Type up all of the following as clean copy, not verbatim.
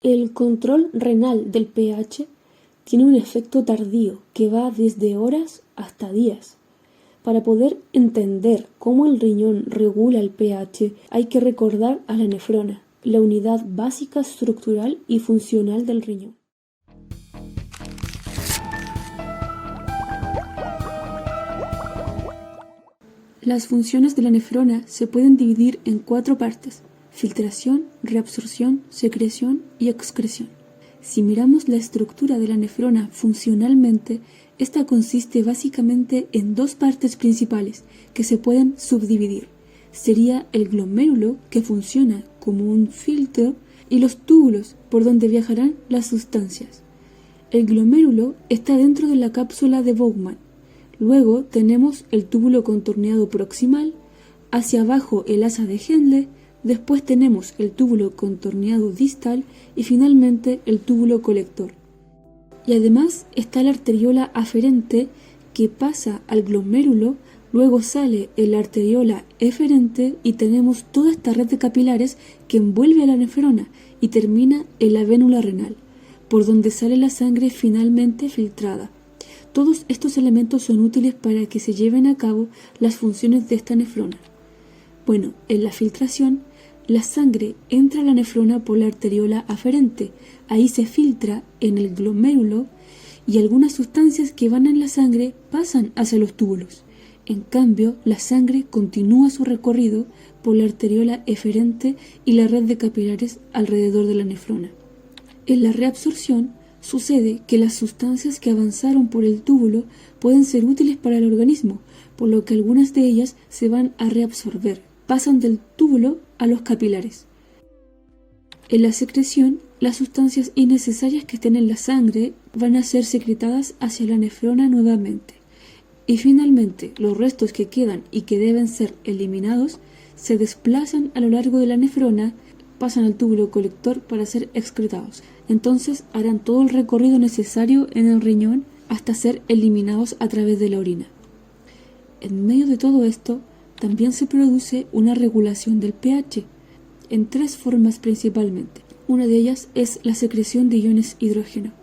El control renal del pH tiene un efecto tardío que va desde horas hasta días. Para poder entender cómo el riñón regula el pH, hay que recordar a la nefrona, la unidad básica estructural y funcional del riñón. Las funciones de la nefrona se pueden dividir en 4 partes: filtración, reabsorción, secreción y excreción. Si miramos la estructura de la nefrona funcionalmente, esta consiste básicamente en 2 partes principales que se pueden subdividir. Sería el glomérulo, que funciona como un filtro, y los túbulos por donde viajarán las sustancias. El glomérulo está dentro de la cápsula de Bowman. Luego tenemos el túbulo contorneado proximal, hacia abajo el asa de Henle, después tenemos el túbulo contorneado distal y finalmente el túbulo colector. Y además está la arteriola aferente que pasa al glomérulo, luego sale la arteriola eferente y tenemos toda esta red de capilares que envuelve a la nefrona y termina en la vénula renal, por donde sale la sangre finalmente filtrada. Todos estos elementos son útiles para que se lleven a cabo las funciones de esta nefrona. Bueno, en la filtración, la sangre entra a la nefrona por la arteriola aferente. Ahí se filtra en el glomérulo y algunas sustancias que van en la sangre pasan hacia los túbulos. En cambio, la sangre continúa su recorrido por la arteriola eferente y la red de capilares alrededor de la nefrona. En la reabsorción, sucede que las sustancias que avanzaron por el túbulo pueden ser útiles para el organismo, por lo que algunas de ellas se van a reabsorber, pasan del túbulo a los capilares. En la secreción, las sustancias innecesarias que estén en la sangre van a ser secretadas hacia la nefrona nuevamente. Y finalmente, los restos que quedan y que deben ser eliminados se desplazan a lo largo de la nefrona, pasan al túbulo colector para ser excretados. Entonces harán todo el recorrido necesario en el riñón hasta ser eliminados a través de la orina. En medio de todo esto, también se produce una regulación del pH, en 3 formas principalmente. Una de ellas es la secreción de iones hidrógeno.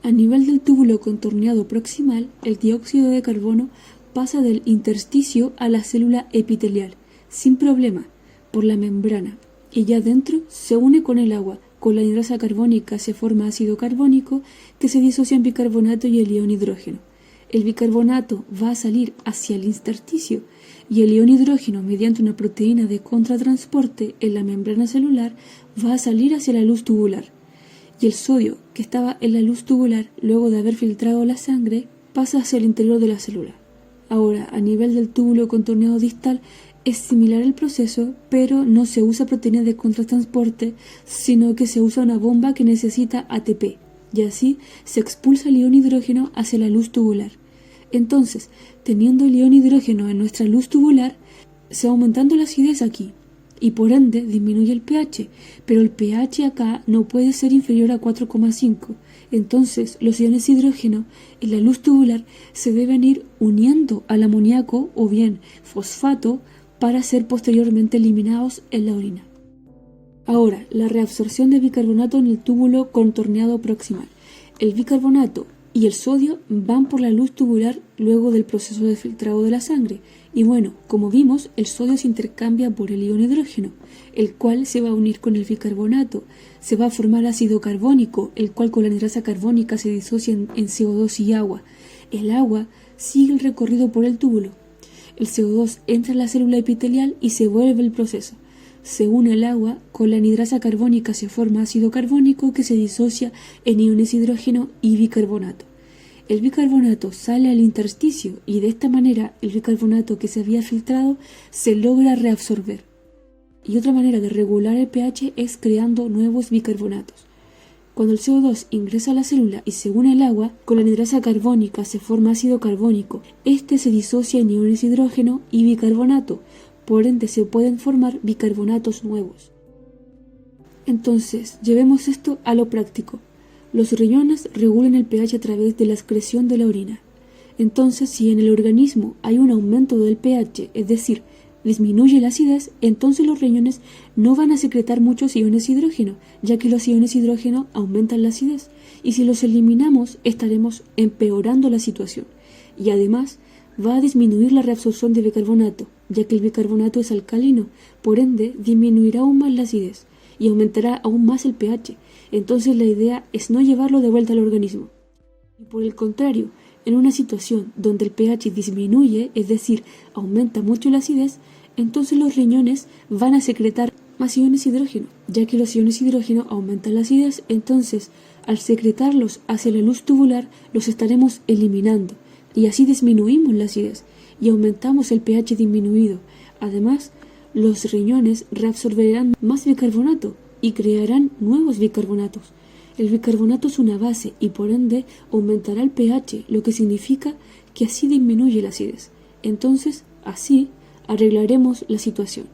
A nivel del túbulo contorneado proximal, el dióxido de carbono pasa del intersticio a la célula epitelial, sin problema, por la membrana, y ya dentro se une con el agua. Con la anhidrasa carbónica se forma ácido carbónico que se disocia en bicarbonato y el ion hidrógeno. El bicarbonato va a salir hacia el intersticio y el ion hidrógeno, mediante una proteína de contratransporte en la membrana celular, va a salir hacia la luz tubular. Y el sodio, que estaba en la luz tubular luego de haber filtrado la sangre, pasa hacia el interior de la célula. Ahora, a nivel del túbulo contorneado distal, es similar el proceso, pero no se usa proteína de contratransporte, sino que se usa una bomba que necesita ATP, y así se expulsa el ion hidrógeno hacia la luz tubular. Entonces, teniendo el ion hidrógeno en nuestra luz tubular, se va aumentando la acidez aquí, y por ende disminuye el pH, pero el pH acá no puede ser inferior a 4,5. Entonces, los iones hidrógeno en la luz tubular se deben ir uniendo al amoníaco o bien fosfato para ser posteriormente eliminados en la orina. Ahora, la reabsorción de bicarbonato en el túbulo contorneado proximal. El bicarbonato y el sodio van por la luz tubular luego del proceso de filtrado de la sangre. Y bueno, como vimos, el sodio se intercambia por el ion hidrógeno, el cual se va a unir con el bicarbonato. Se va a formar ácido carbónico, el cual con la anhidrasa carbónica se disocia en CO2 y agua. El agua sigue el recorrido por el túbulo. El CO2 entra en la célula epitelial y se vuelve el proceso. Se une el agua, con la anhidrasa carbónica se forma ácido carbónico que se disocia en iones hidrógeno y bicarbonato. El bicarbonato sale al intersticio y de esta manera el bicarbonato que se había filtrado se logra reabsorber. Y otra manera de regular el pH es creando nuevos bicarbonatos. Cuando el CO2 ingresa a la célula y se une al agua, con la anhidrasa carbónica se forma ácido carbónico. Este se disocia en iones hidrógeno y bicarbonato, por ende se pueden formar bicarbonatos nuevos. Entonces, llevemos esto a lo práctico. Los riñones regulan el pH a través de la excreción de la orina. Entonces, si en el organismo hay un aumento del pH, es decir, disminuye la acidez, entonces los riñones no van a secretar muchos iones hidrógeno, ya que los iones hidrógeno aumentan la acidez, y si los eliminamos estaremos empeorando la situación. Y además va a disminuir la reabsorción de bicarbonato, ya que el bicarbonato es alcalino, por ende disminuirá aún más la acidez y aumentará aún más el pH. Entonces la idea es no llevarlo de vuelta al organismo. Y por el contrario, en una situación donde el pH disminuye, es decir, aumenta mucho la acidez, entonces los riñones van a secretar más iones hidrógeno, ya que los iones hidrógeno aumentan la acidez, entonces al secretarlos hacia la luz tubular los estaremos eliminando y así disminuimos la acidez y aumentamos el pH disminuido. Además, los riñones reabsorberán más bicarbonato y crearán nuevos bicarbonatos. El bicarbonato es una base y por ende aumentará el pH, lo que significa que así disminuye la acidez. Entonces, así arreglaremos la situación.